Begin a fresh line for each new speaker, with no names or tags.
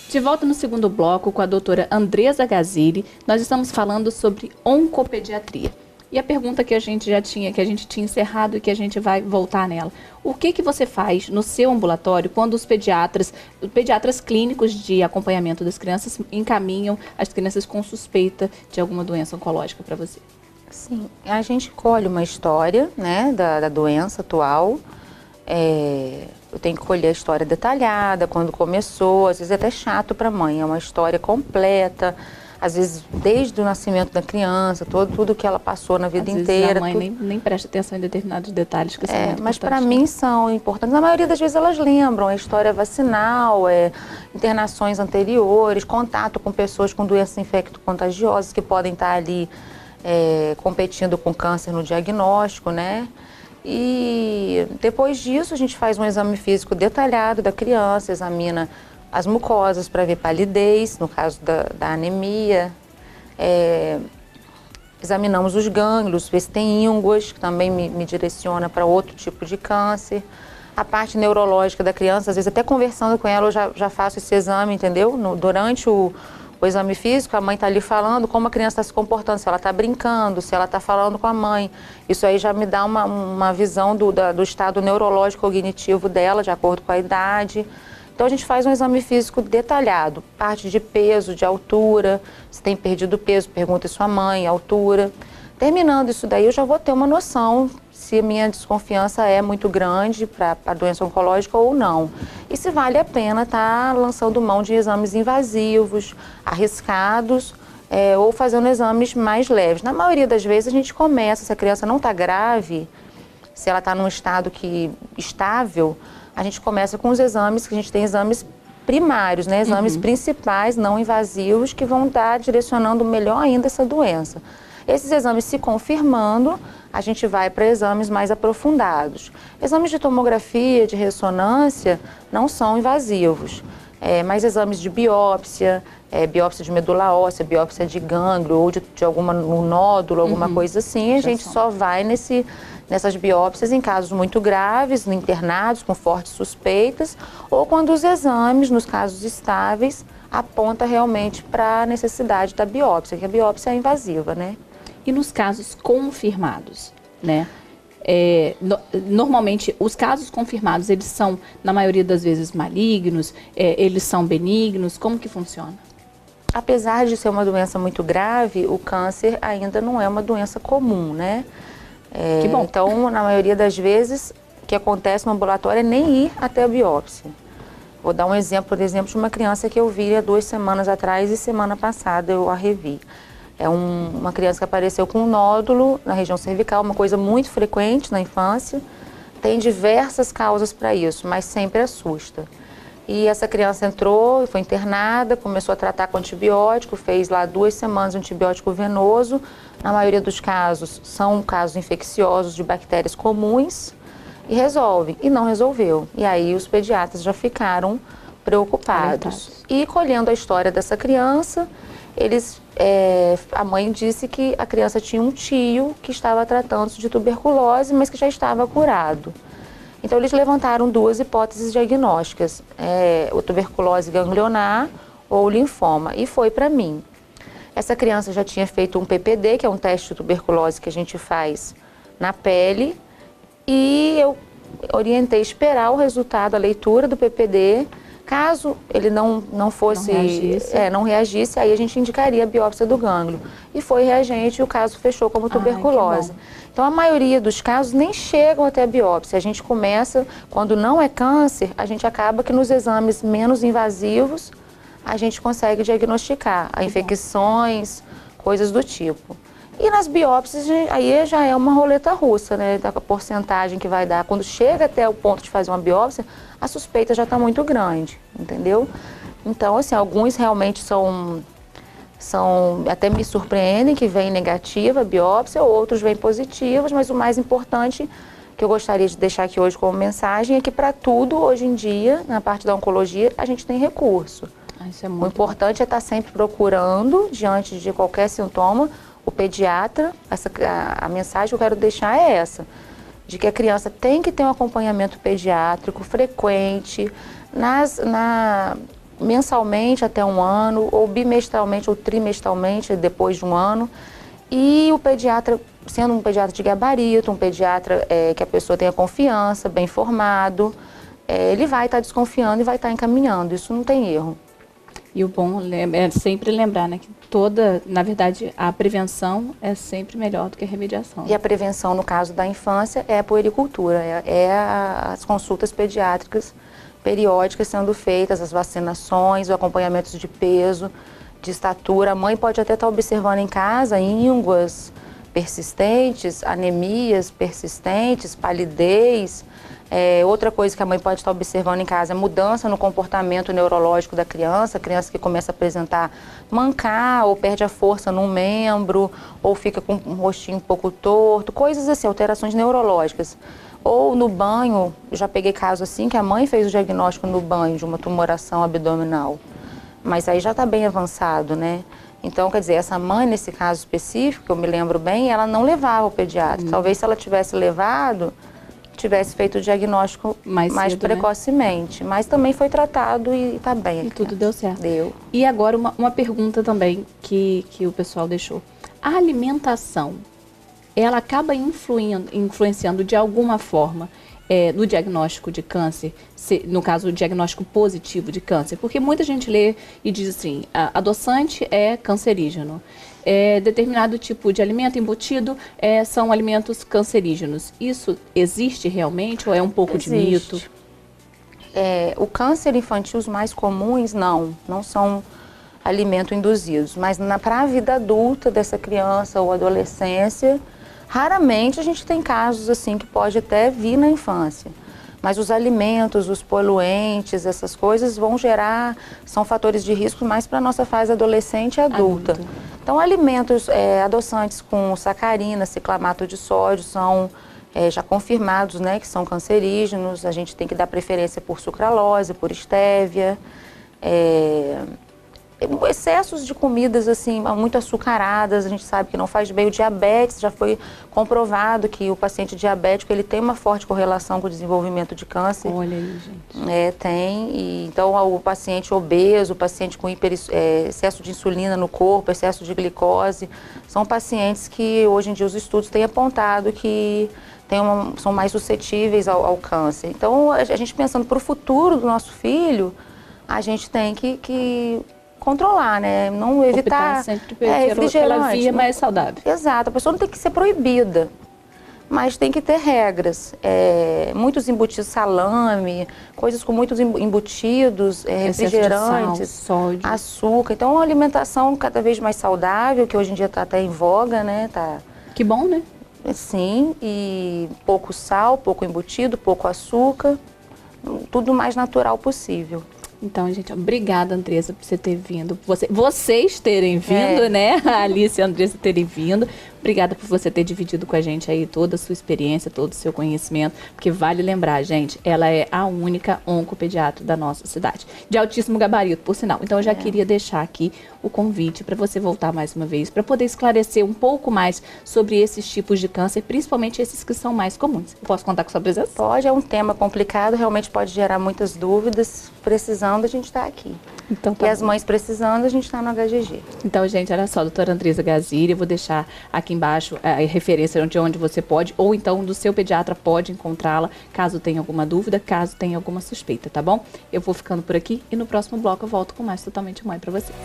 De volta no segundo bloco com a doutora Andresa Gazili, nós estamos falando sobre oncopediatria. E a pergunta que a gente tinha encerrado e que a gente vai voltar nela. O que você faz no seu ambulatório quando os pediatras clínicos de acompanhamento das crianças encaminham as crianças com suspeita de alguma doença oncológica para você?
Sim, a gente colhe uma história, né, da doença atual. Eu tenho que colher a história detalhada, quando começou, às vezes é até chato para a mãe, é uma história completa, às vezes desde o nascimento da criança, tudo que ela passou na vida inteira.
A mãe nem presta atenção em determinados detalhes que são muito
mas para
importantes,
mim
né?
são importantes. Na maioria das vezes elas lembram a história vacinal, internações anteriores, contato com pessoas com doenças infecto-contagiosas que podem estar ali competindo com câncer no diagnóstico, né? E depois disso a gente faz um exame físico detalhado da criança, examina as mucosas para ver palidez, no caso da anemia. Examinamos os gânglios, ver se tem ínguas, que também me direciona para outro tipo de câncer. A parte neurológica da criança, às vezes até conversando com ela, eu já faço esse exame, entendeu? Durante o exame físico, a mãe está ali falando como a criança está se comportando, se ela está brincando, se ela está falando com a mãe. Isso aí já me dá uma visão do estado neurológico cognitivo dela, de acordo com a idade. Então a gente faz um exame físico detalhado, parte de peso, de altura, se tem perdido peso, pergunta sua mãe, altura. Terminando isso daí, eu já vou ter uma noção se a minha desconfiança é muito grande para a doença oncológica ou não. E se vale a pena estar lançando mão de exames invasivos, arriscados, ou fazendo exames mais leves. Na maioria das vezes a gente começa, se a criança não está grave, se ela está num estado estável, a gente começa com os exames, que a gente tem exames primários, né? Exames principais, não invasivos, que vão estar direcionando melhor ainda essa doença. Esses exames se confirmando, a gente vai para exames mais aprofundados. Exames de tomografia, de ressonância, não são invasivos, mas exames de biópsia, biópsia de medula óssea, biópsia de gânglio ou de algum nódulo, alguma coisa assim, a gente só vai nessas biópsias em casos muito graves, internados, com fortes suspeitas, ou quando os exames, nos casos estáveis, aponta realmente para a necessidade da biópsia, que a biópsia é invasiva, né?
E nos casos confirmados, né? Normalmente, os casos confirmados, eles são, na maioria das vezes, malignos, eles são benignos, como que funciona?
Apesar de ser uma doença muito grave, o câncer ainda não é uma doença comum, né?
Que bom.
Então, na maioria das vezes, o que acontece no ambulatório é nem ir até a biópsia. Vou dar um exemplo, por exemplo, de uma criança que eu vi há 2 semanas atrás e semana passada eu a revi. É uma criança que apareceu com um nódulo na região cervical, uma coisa muito frequente na infância. Tem diversas causas para isso, mas sempre assusta. E essa criança entrou, foi internada, começou a tratar com antibiótico, fez lá 2 semanas de antibiótico venoso. Na maioria dos casos, são casos infecciosos de bactérias comuns e resolve. E não resolveu. E aí os pediatras já ficaram preocupados. E colhendo a história dessa criança, a mãe disse que a criança tinha um tio que estava tratando-se de tuberculose, mas que já estava curado. Então eles levantaram 2 hipóteses diagnósticas, o tuberculose ganglionar ou linfoma, e foi para mim. Essa criança já tinha feito um PPD, que é um teste de tuberculose que a gente faz na pele, e eu orientei esperar o resultado, a leitura do PPD. Caso ele não reagisse, aí a gente indicaria a biópsia do gânglio. E foi reagente e o caso fechou como tuberculose. Então, a maioria dos casos nem chegam até a biópsia. A gente começa, quando não é câncer, a gente acaba que nos exames menos invasivos, a gente consegue diagnosticar infecções, coisas do tipo. E nas biópsias, aí já é uma roleta russa, né? Da porcentagem que vai dar. Quando chega até o ponto de fazer uma biópsia, a suspeita já está muito grande, entendeu? Então, assim, alguns realmente até me surpreendem que vem negativa a biópsia, outros vêm positivos, mas o mais importante que eu gostaria de deixar aqui hoje como mensagem é que para tudo, hoje em dia, na parte da oncologia, a gente tem recurso.
Isso é muito
o importante é estar sempre procurando, diante de qualquer sintoma, o pediatra. A mensagem que eu quero deixar é essa. de que a criança tem que ter um acompanhamento pediátrico frequente, mensalmente até 1 ano, ou bimestralmente ou trimestralmente depois de 1 ano. E o pediatra, sendo um pediatra de gabarito, um pediatra que a pessoa tenha confiança, bem formado, ele vai estar desconfiando e vai estar encaminhando, isso não tem erro.
E o bom é sempre lembrar, né, que na verdade, a prevenção é sempre melhor do que a remediação.
E a prevenção, no caso da infância, é a puericultura, as consultas pediátricas periódicas sendo feitas, as vacinações, o acompanhamento de peso, de estatura. A mãe pode até estar observando em casa ínguas persistentes, anemias persistentes, palidez. Outra coisa que a mãe pode estar observando em casa é mudança no comportamento neurológico da criança, a criança que começa a apresentar mancar ou perde a força num membro, ou fica com um rostinho um pouco torto, coisas assim, alterações neurológicas. Ou no banho, já peguei caso assim que a mãe fez o diagnóstico no banho de uma tumoração abdominal, mas aí já está bem avançado, né? Então, quer dizer, essa mãe, nesse caso específico, que eu me lembro bem, ela não levava o pediatra. Talvez se ela tivesse levado, tivesse feito o diagnóstico mais precocemente. Né? Mas também foi tratado e está bem.
E tudo deu certo.
Deu.
E agora uma pergunta também que o pessoal deixou. A alimentação, ela acaba influenciando de alguma forma no diagnóstico de câncer, no caso, o diagnóstico positivo de câncer? Porque muita gente lê e diz assim, adoçante é cancerígeno. Determinado tipo de alimento embutido são alimentos cancerígenos. Isso existe realmente ou é um pouco de mito?
O câncer infantil, os mais comuns, não são alimento induzidos. Mas para a vida adulta dessa criança ou adolescência, raramente a gente tem casos assim que pode até vir na infância. Mas os alimentos, os poluentes, essas coisas são fatores de risco mais para a nossa fase adolescente e adulta. Então, alimentos adoçantes com sacarina, ciclamato de sódio são já confirmados, né, que são cancerígenos. A gente tem que dar preferência por sucralose, por estévia. Excessos de comidas assim, muito açucaradas, a gente sabe que não faz bem. O diabetes, já foi comprovado que o paciente diabético ele tem uma forte correlação com o desenvolvimento de câncer.
Olha aí, gente.
Tem. Então, o paciente obeso, o paciente com excesso de insulina no corpo, excesso de glicose, são pacientes que hoje em dia os estudos têm apontado que são mais suscetíveis ao câncer. Então, a gente pensando para o futuro do nosso filho, a gente tem que controlar, né? Não evitar
sempre pela via mais saudável.
Exato, a pessoa não tem que ser proibida, mas tem que ter regras. Muitos embutidos, salame, coisas com muitos embutidos, refrigerantes,
sal, sódio,
açúcar. Então, uma alimentação cada vez mais saudável, que hoje em dia está até em voga, né?
Que bom, né?
Sim, e pouco sal, pouco embutido, pouco açúcar, tudo o mais natural possível.
Então, gente, obrigada, Andressa, por você ter vindo. Vocês terem vindo, né? A Alice e a Andressa terem vindo. Obrigada por você ter dividido com a gente aí toda a sua experiência, todo o seu conhecimento. Porque vale lembrar, gente, ela é a única oncopediatra da nossa cidade. De altíssimo gabarito, por sinal. Então, eu já queria deixar aqui o convite para você voltar mais uma vez, para poder esclarecer um pouco mais sobre esses tipos de câncer, principalmente esses que são mais comuns. Eu posso contar com a sua presença?
Pode, é um tema complicado, realmente pode gerar muitas dúvidas. Precisando, a gente está aqui.
Então, tá
e as mães precisando, a gente está no HGG.
Então, gente, olha só, doutora Andressa Gaziri, eu vou deixar aqui embaixo a referência de onde você pode, ou então do seu pediatra pode encontrá-la, caso tenha alguma dúvida, caso tenha alguma suspeita, tá bom? Eu vou ficando por aqui e no próximo bloco eu volto com mais Totalmente Mãe para vocês.